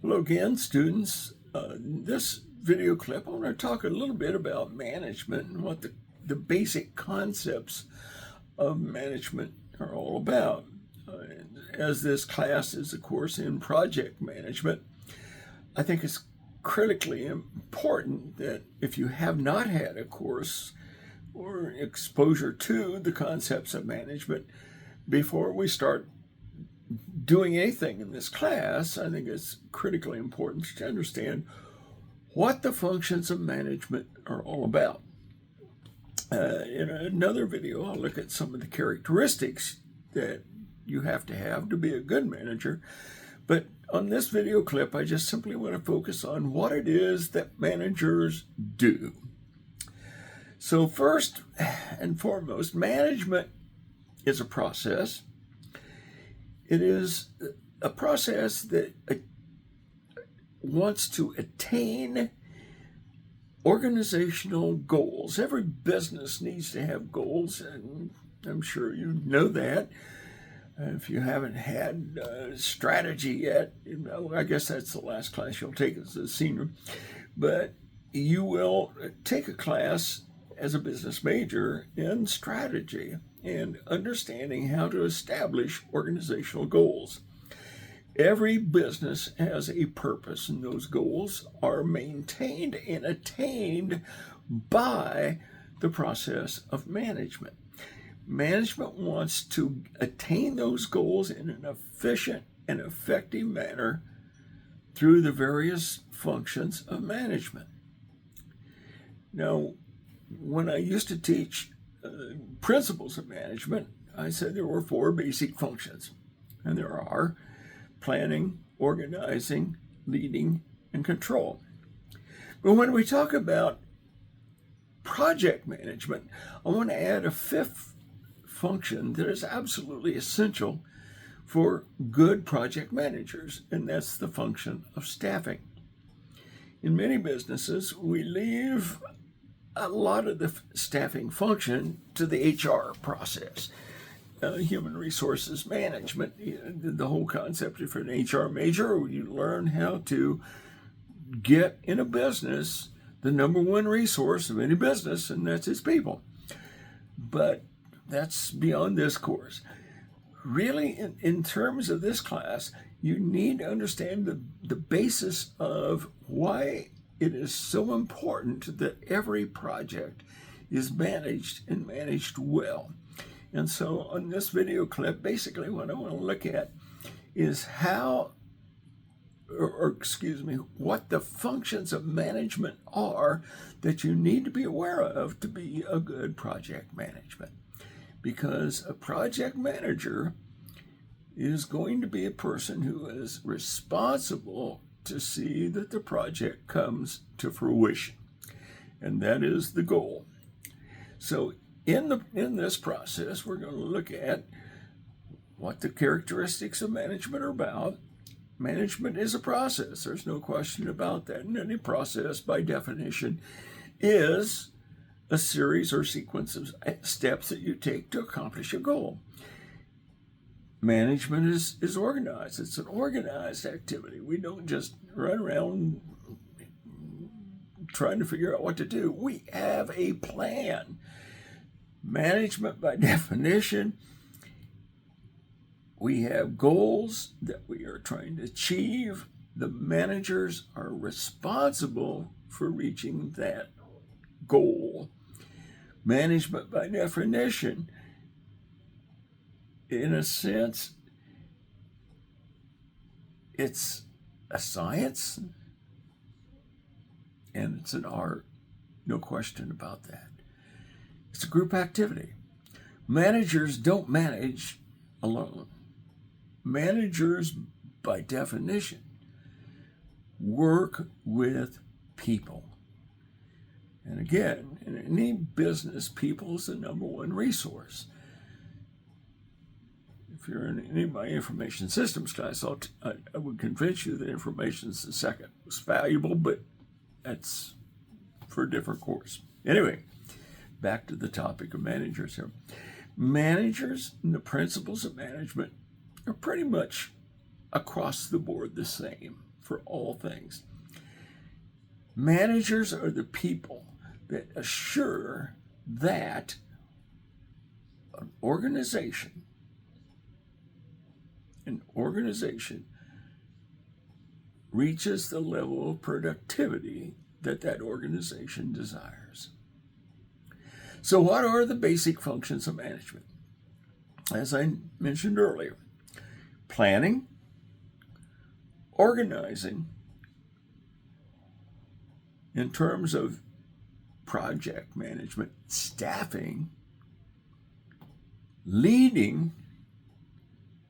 Hello again, students. This video clip, I want to talk a little bit about management and what the basic concepts of management are all about. As this class is, of course, in project management, I think it's critically important that if you have not had a course or exposure to the concepts of management before we start doing anything in this class, I think it's critically important to understand what the functions of management are all about. In another video, I'll look at some of the characteristics that you have to be a good manager. But on this video clip, I just simply want to focus on what it is that managers do. So first and foremost, management is a process. It is a process that wants to attain organizational goals. Every business needs to have goals, and I'm sure you know that. If you haven't had strategy yet, I guess that's the last class you'll take as a senior, but you will take a class as a business major in strategy and understanding how to establish organizational goals. Every business has a purpose, and those goals are maintained and attained by the process of management. Management wants to attain those goals in an efficient and effective manner through the various functions of management. Now, when I used to teach principles of management, I said there were 4 basic functions, and there are planning, organizing, leading, and control. But when we talk about project management, I want to add a 5th function that is absolutely essential for good project managers, and that's the function of staffing. In many businesses, we leave a lot of the staffing function to the HR process, human resources management. The whole concept for an HR major, you learn how to get in a business the number one resource of any business, and that's its people. But that's beyond this course. Really, in terms of this class, you need to understand the basis of why it is so important that every project is managed and managed well. And so on this video clip, basically what I want to look at is what the functions of management are that you need to be aware of to be a good project management. Because a project manager is going to be a person who is responsible to see that the project comes to fruition. And that is the goal. So in this process, we're going to look at what the characteristics of management are about. Management is a process. There's no question about that. And any process, by definition, is a series or sequence of steps that you take to accomplish a goal. Management is organized. It's an organized activity. We don't just run around trying to figure out what to do. We have a plan. Management, by definition, we have goals that we are trying to achieve. The managers are responsible for reaching that goal. Management, by definition, in a sense, it's a science and it's an art, no question about that. It's a group activity. Managers don't manage alone. Managers, by definition, work with people. And again, in any business, people is the number one resource. If you're in any of my information systems class, I would convince you that information is the second most valuable, but that's for a different course. Anyway, back to the topic of managers here. Managers and the principles of management are pretty much across the board the same. for all things. Managers are the people that assure that an organization reaches the level of productivity that that organization desires. So what are the basic functions of management? As I mentioned earlier, planning, organizing in terms of project management, staffing, leading,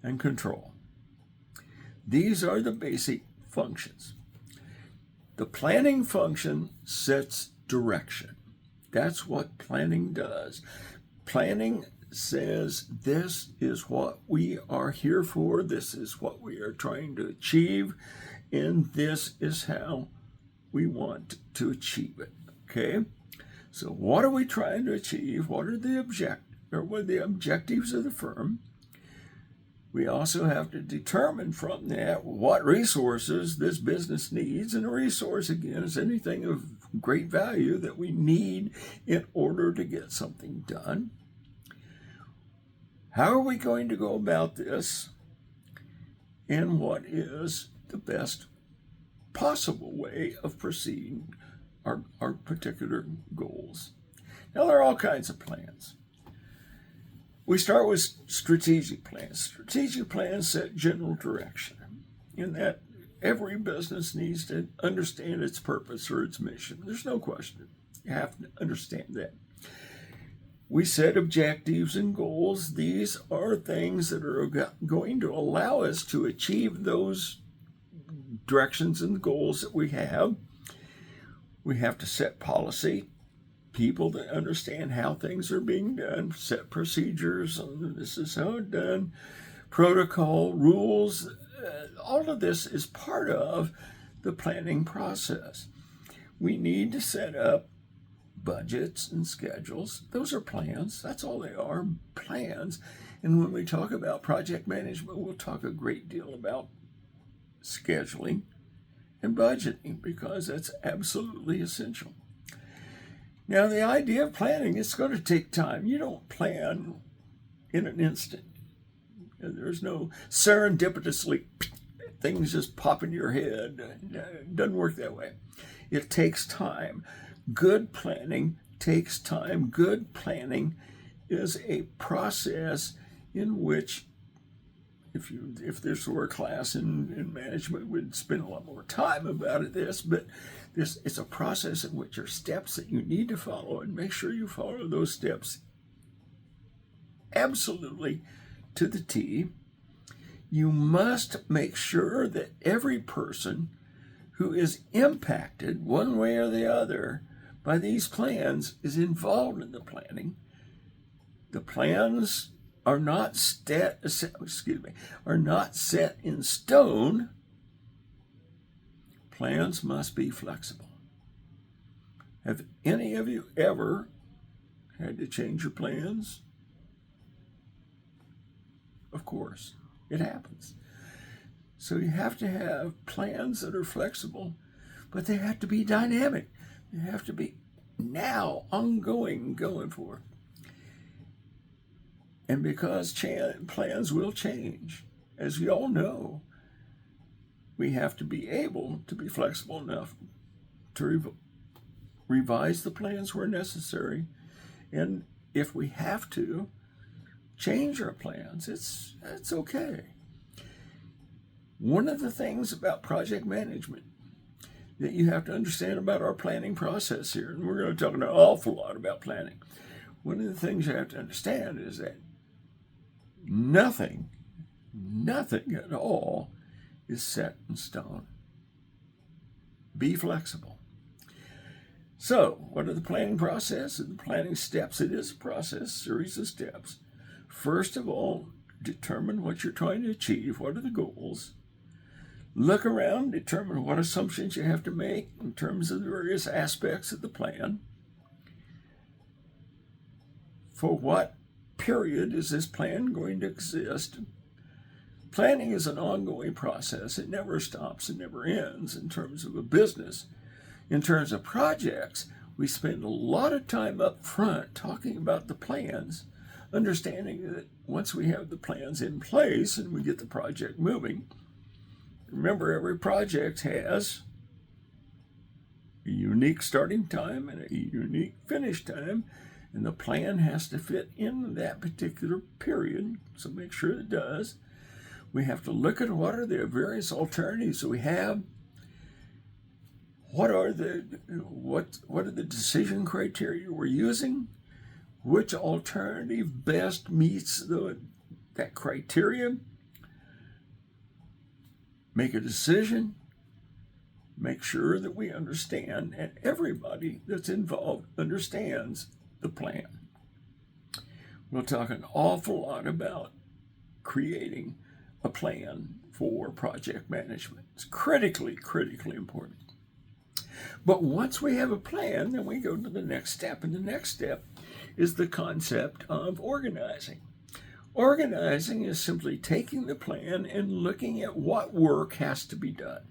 and control. These are the basic functions. The planning function sets direction. That's what planning does. Planning says this is what we are here for, this is what we are trying to achieve, and this is how we want to achieve it. Okay? So what are we trying to achieve? What are the objectives of the firm? We also have to determine from that what resources this business needs. And a resource, again, is anything of great value that we need in order to get something done. How are we going to go about this? And what is the best possible way of proceeding our particular goals? Now, there are all kinds of plans. We start with strategic plans. Strategic plans set general direction in that every business needs to understand its purpose or its mission. There's no question. You have to understand that. We set objectives and goals. These are things that are going to allow us to achieve those directions and goals that we have. We have to set policy, people that understand how things are being done, set procedures, and this is how it's done, protocol, rules. All of this is part of the planning process. We need to set up budgets and schedules. Those are plans. That's all they are, plans. And when we talk about project management, we'll talk a great deal about scheduling and budgeting because that's absolutely essential. Now, the idea of planning, it's going to take time. You don't plan in an instant. There's no serendipitously things just pop into your head. It doesn't work that way. It takes time. Good planning takes time. Good planning is a process in which, if this were a class in management, we'd spend a lot more time about this, but it's a process in which there are steps that you need to follow, and make sure you follow those steps absolutely to the T. You must make sure that every person who is impacted one way or the other by these plans is involved in the planning. The plans are not set in stone. Plans must be flexible. Have any of you ever had to change your plans? Of course, it happens. So you have to have plans that are flexible, but they have to be dynamic. They have to be now, ongoing, going forward. And because plans will change, as we all know, we have to be able to be flexible enough to revise the plans where necessary. And if we have to change our plans, it's okay. One of the things about project management that you have to understand about our planning process here, and we're going to talk an awful lot about planning. One of the things you have to understand is that nothing at all is set in stone. Be flexible. So, what are the planning process and the planning steps? It is a process, series of steps. First of all, determine what you're trying to achieve. What are the goals? Look around, determine what assumptions you have to make in terms of the various aspects of the plan. For what period is this plan going to exist? Planning is an ongoing process. It never stops, it never ends in terms of a business. In terms of projects, we spend a lot of time up front talking about the plans, understanding that once we have the plans in place and we get the project moving, remember every project has a unique starting time and a unique finish time, and the plan has to fit in that particular period, so make sure it does. We have to look at what are the various alternatives we have. What are the decision criteria we're using? Which alternative best meets that criteria? Make a decision. Make sure that we understand, and everybody that's involved understands the plan. We'll talk an awful lot about creating a plan for project management. It's critically important. But once we have a plan, then we go to the next step, and the next step is the concept of organizing. Organizing is simply taking the plan and looking at what work has to be done.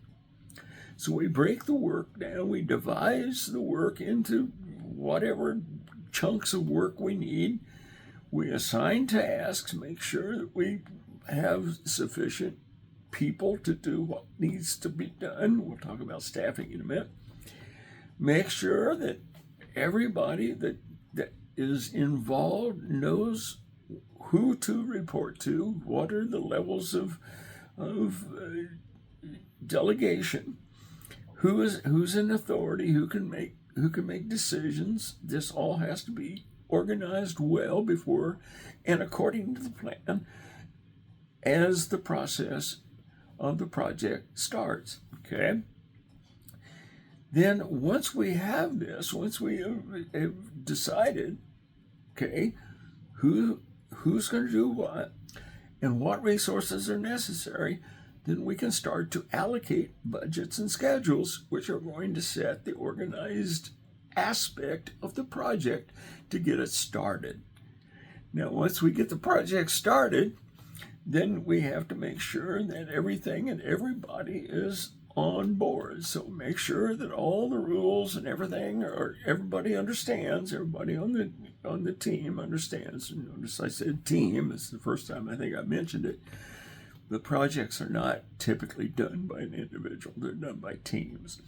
So we break the work down, we devise the work into whatever chunks of work we need. We assign tasks, make sure that we have sufficient people to do what needs to be done. We'll talk about staffing in a minute. Make sure that everybody that is involved knows who to report to, what are the levels of delegation, who's in authority, who can make decisions. This all has to be organized well before and according to the plan as the process of the project starts. Okay? Then once we have this, once we have decided, okay, who's going to do what and what resources are necessary, then we can start to allocate budgets and schedules, which are going to set the organized aspect of the project to get it started. Now, once we get the project started, then we have to make sure that everything and everybody is on board. So make sure that all the rules and everything everybody understands. Everybody on the team understands. And notice I said team. It's the first time I think I mentioned it. The projects are not typically done by an individual. They're done by teams.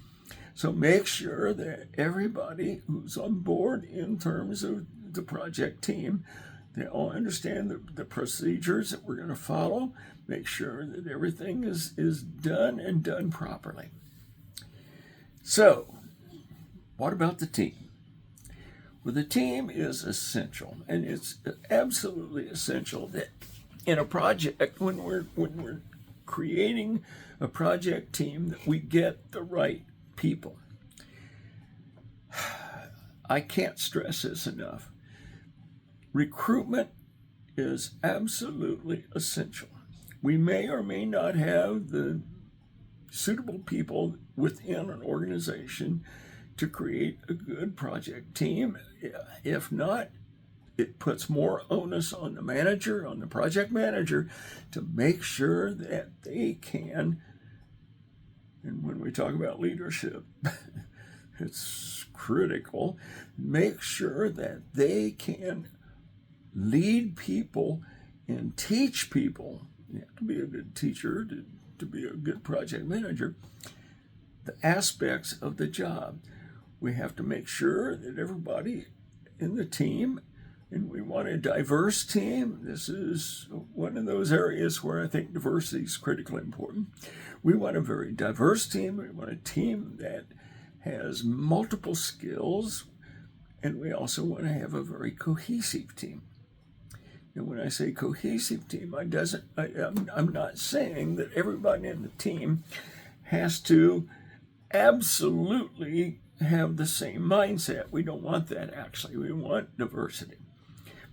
So make sure that everybody who's on board in terms of the project team, they all understand the procedures that we're going to follow. Make sure that everything is done and done properly. So, what about the team? Well, the team is essential, and it's absolutely essential that in a project, when we're creating a project team, that we get the right people. I can't stress this enough. Recruitment is absolutely essential. We may or may not have the suitable people within an organization to create a good project team. If not, it puts more onus on the manager, on the project manager, to make sure that they can, and when we talk about leadership, it's critical, make sure that they can lead people and teach people. You have to be a good teacher to be a good project manager, the aspects of the job. We have to make sure that everybody in the team, and we want a diverse team. This is one of those areas where I think diversity is critically important. We want a very diverse team. We want a team that has multiple skills, and we also want to have a very cohesive team. And when I say cohesive team, I'm not saying that everybody in the team has to absolutely have the same mindset. We don't want that, actually. We want diversity.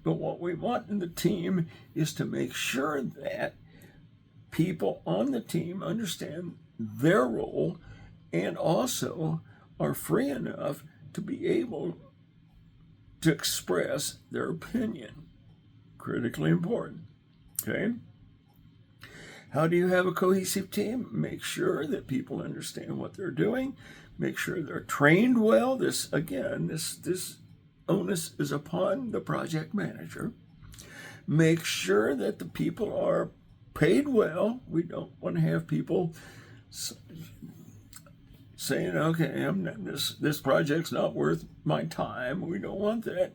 But what we want in the team is to make sure that people on the team understand their role and also are free enough to be able to express their opinion. Critically important. Okay? How do you have a cohesive team? Make sure that people understand what they're doing. Make sure they're trained well. This onus is upon the project manager. Make sure that the people are paid well. We don't want to have people saying, okay, this project's not worth my time. We don't want that.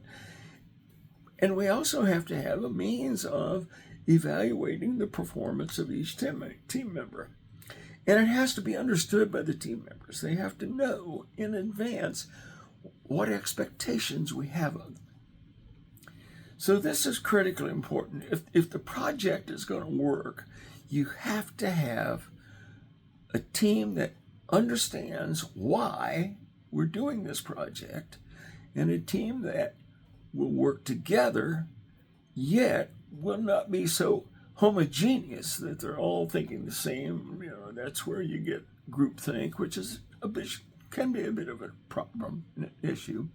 And we also have to have a means of evaluating the performance of each team member. And it has to be understood by the team members. They have to know in advance what expectations we have of them. So this is critically important. If the project is going to work, you have to have a team that understands why we're doing this project, and a team that will work together, yet will not be so homogeneous that they're all thinking the same. That's where you get groupthink, which is can be a bit of a problem, an issue,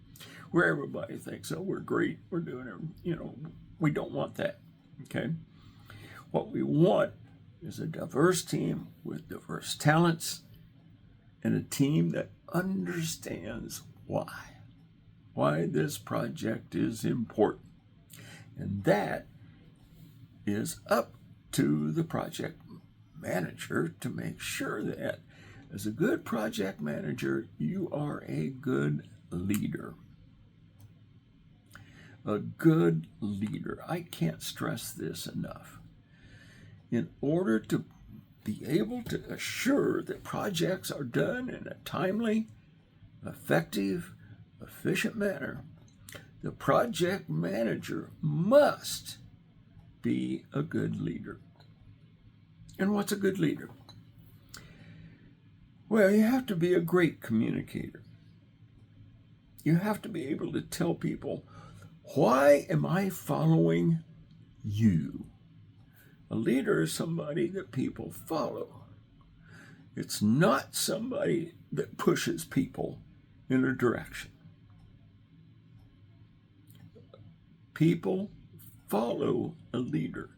where everybody thinks, oh, we're great, we're doing it. We don't want that. Okay, what we want is a diverse team with diverse talents, and a team that understands why this project is important. And that is up to the project manager to make sure that, as a good project manager, you are a good leader. A good leader. I can't stress this enough. In order to be able to assure that projects are done in a timely, effective, efficient manner, the project manager must be a good leader. And what's a good leader? Well, you have to be a great communicator. You have to be able to tell people, why am I following you? A leader is somebody that people follow. It's not somebody that pushes people in a direction. People follow a leader.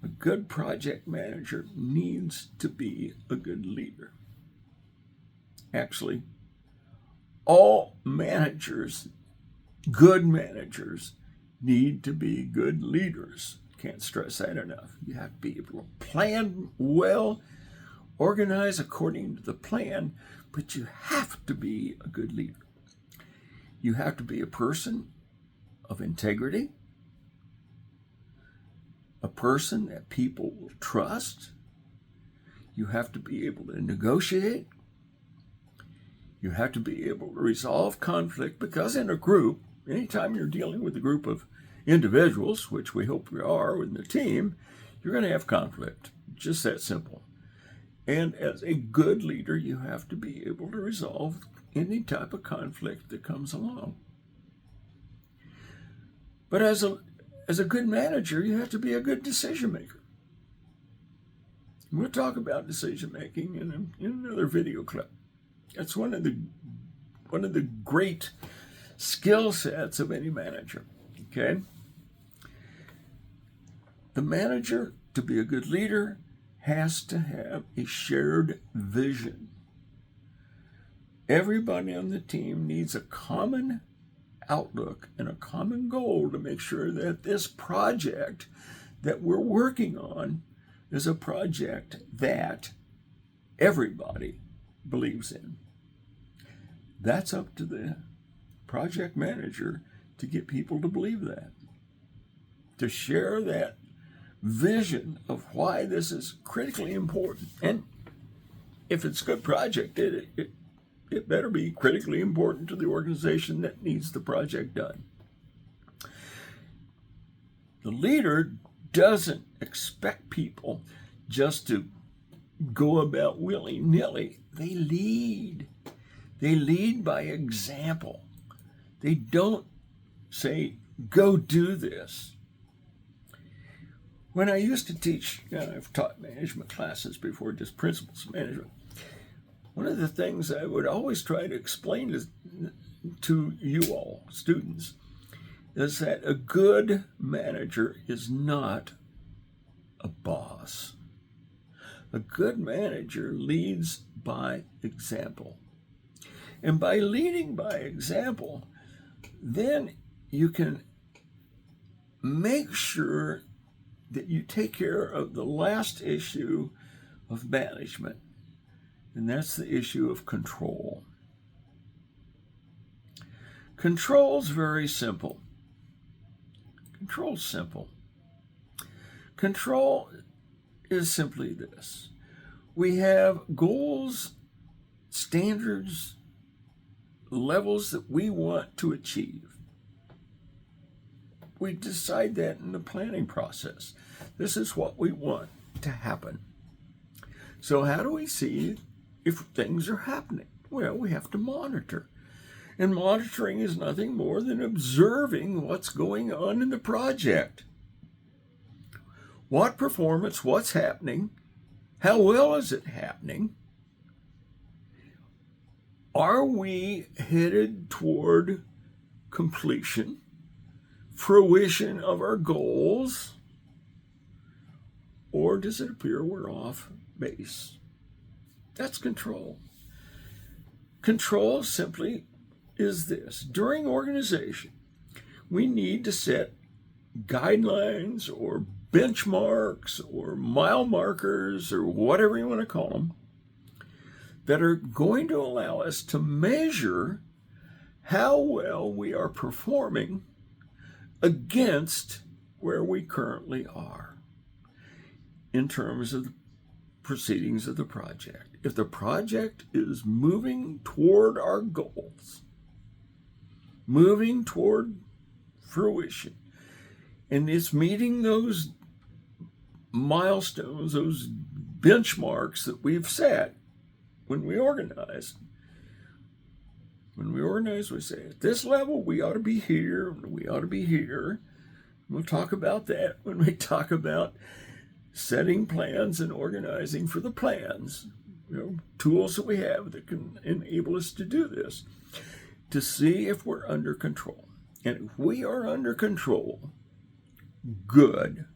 A good project manager needs to be a good leader. Actually, all managers, good managers, need to be good leaders. Can't stress that enough. You have to be able to plan well, organize according to the plan, but you have to be a good leader. You have to be a person of integrity, a person that people will trust. You have to be able to negotiate. You have to be able to resolve conflict, because in a group, anytime you're dealing with a group of individuals, which we hope we are within the team, you're going to have conflict. Just that simple. And as a good leader, you have to be able to resolve any type of conflict that comes along. But as a good manager, you have to be a good decision maker. We'll talk about decision making in another video clip. That's one of the great skill sets of any manager. Okay? The manager, to be a good leader, has to have a shared vision. Everybody on the team needs a common outlook and a common goal to make sure that this project that we're working on is a project that everybody believes in. That's up to the project manager to get people to believe that, to share that vision of why this is critically important. And if it's a good project, it better be critically important to the organization that needs the project done. The leader doesn't expect people just to go about willy-nilly. They lead. They lead by example. They don't say, go do this. When I used to teach, I've taught management classes before, just principles of management. One of the things I would always try to explain to you all, students, is that a good manager is not a boss. A good manager leads by example. And by leading by example, then you can make sure that you take care of the last issue of management, and that's the issue of control. Control's very simple. Control's simple. Control is simply this. We have goals, standards, levels that we want to achieve. We decide that in the planning process. This is what we want to happen. So how do we see if things are happening? Well, we have to monitor. And monitoring is nothing more than observing what's going on in the project. What performance, what's happening, how well is it happening? Are we headed toward completion, fruition of our goals, or does it appear we're off base? That's control. Control simply is this. During organization, we need to set guidelines or benchmarks or mile markers or whatever you want to call them that are going to allow us to measure how well we are performing against where we currently are in terms of the proceedings of the project. If the project is moving toward our goals, moving toward fruition, and it's meeting those milestones, those benchmarks that we've set when we organize. When we organize, we say, at this level, we ought to be here, we ought to be here. We'll talk about that when we talk about setting plans and organizing for the plans. Tools that we have that can enable us to do this, to see if we're under control. And if we are under control, good.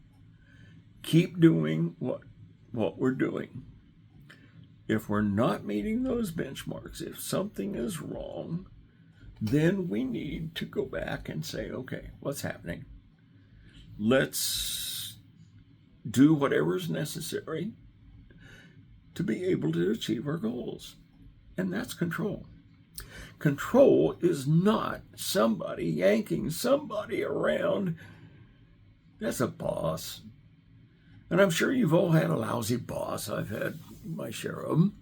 Keep doing what we're doing. If we're not meeting those benchmarks, if something is wrong, then we need to go back and say, okay, what's happening? Let's do whatever is necessary to be able to achieve our goals. And that's control. Control is not somebody yanking somebody around. That's a boss. And I'm sure you've all had a lousy boss. I've had my share of them.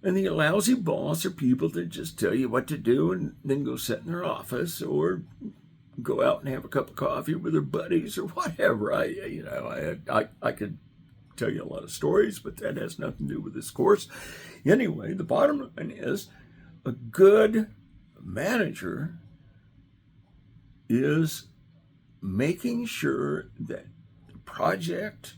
And the lousy boss are people that just tell you what to do and then go sit in their office or go out and have a cup of coffee with their buddies or whatever. I could tell you a lot of stories, but that has nothing to do with this course. Anyway, the bottom line is a good manager is making sure that the project,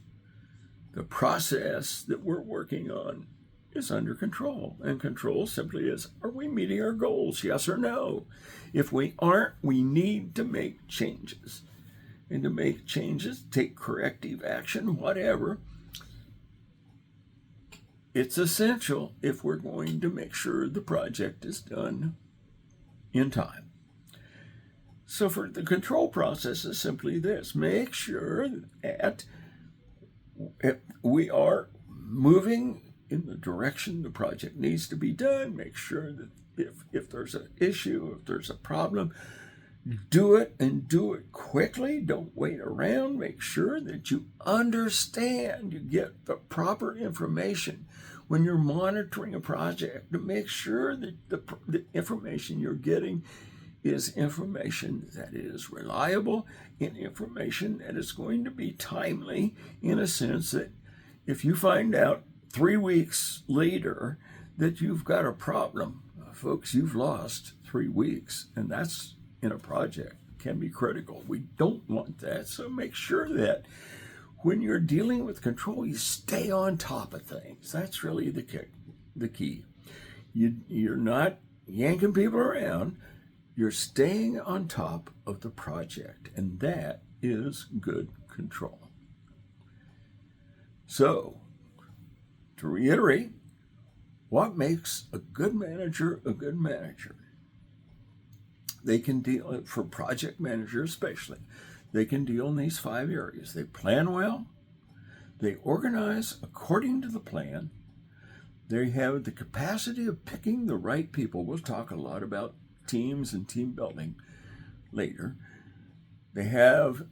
the process that we're working on is under control. And control simply is, are we meeting our goals, yes or no? If we aren't, we need to make changes. And to make changes, take corrective action, whatever, it's essential if we're going to make sure the project is done in time. So for the control process is simply this. Make sure that we are moving in the direction the project needs to be done. Make sure that if there's an issue, if there's a problem, do it and do it quickly. Don't wait around. Make sure that you understand, you get the proper information when you're monitoring a project to make sure that the information you're getting is information that is reliable and information that is going to be timely, in a sense that if you find out 3 weeks later that you've got a problem, folks, you've lost 3 weeks, and that's in a project can be critical. We don't want that. So make sure that when you're dealing with control, you stay on top of things. That's really the key. You're not yanking people around. You're staying on top of the project, and that is good control. So To reiterate, what makes a good manager a good manager? They can deal, for project managers especially, they can deal in these 5 areas. They plan well, they organize according to the plan, they have the capacity of picking the right people. We'll talk a lot about teams and team building later. They have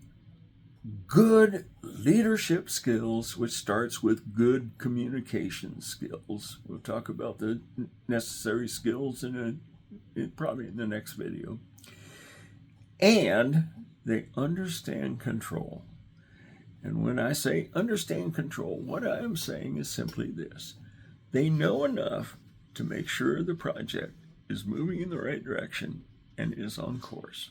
good leadership skills, which starts with good communication skills. We'll talk about the necessary skills probably in the next video. And they understand control. And when I say understand control, what I am saying is simply this. They know enough to make sure the project is moving in the right direction and is on course.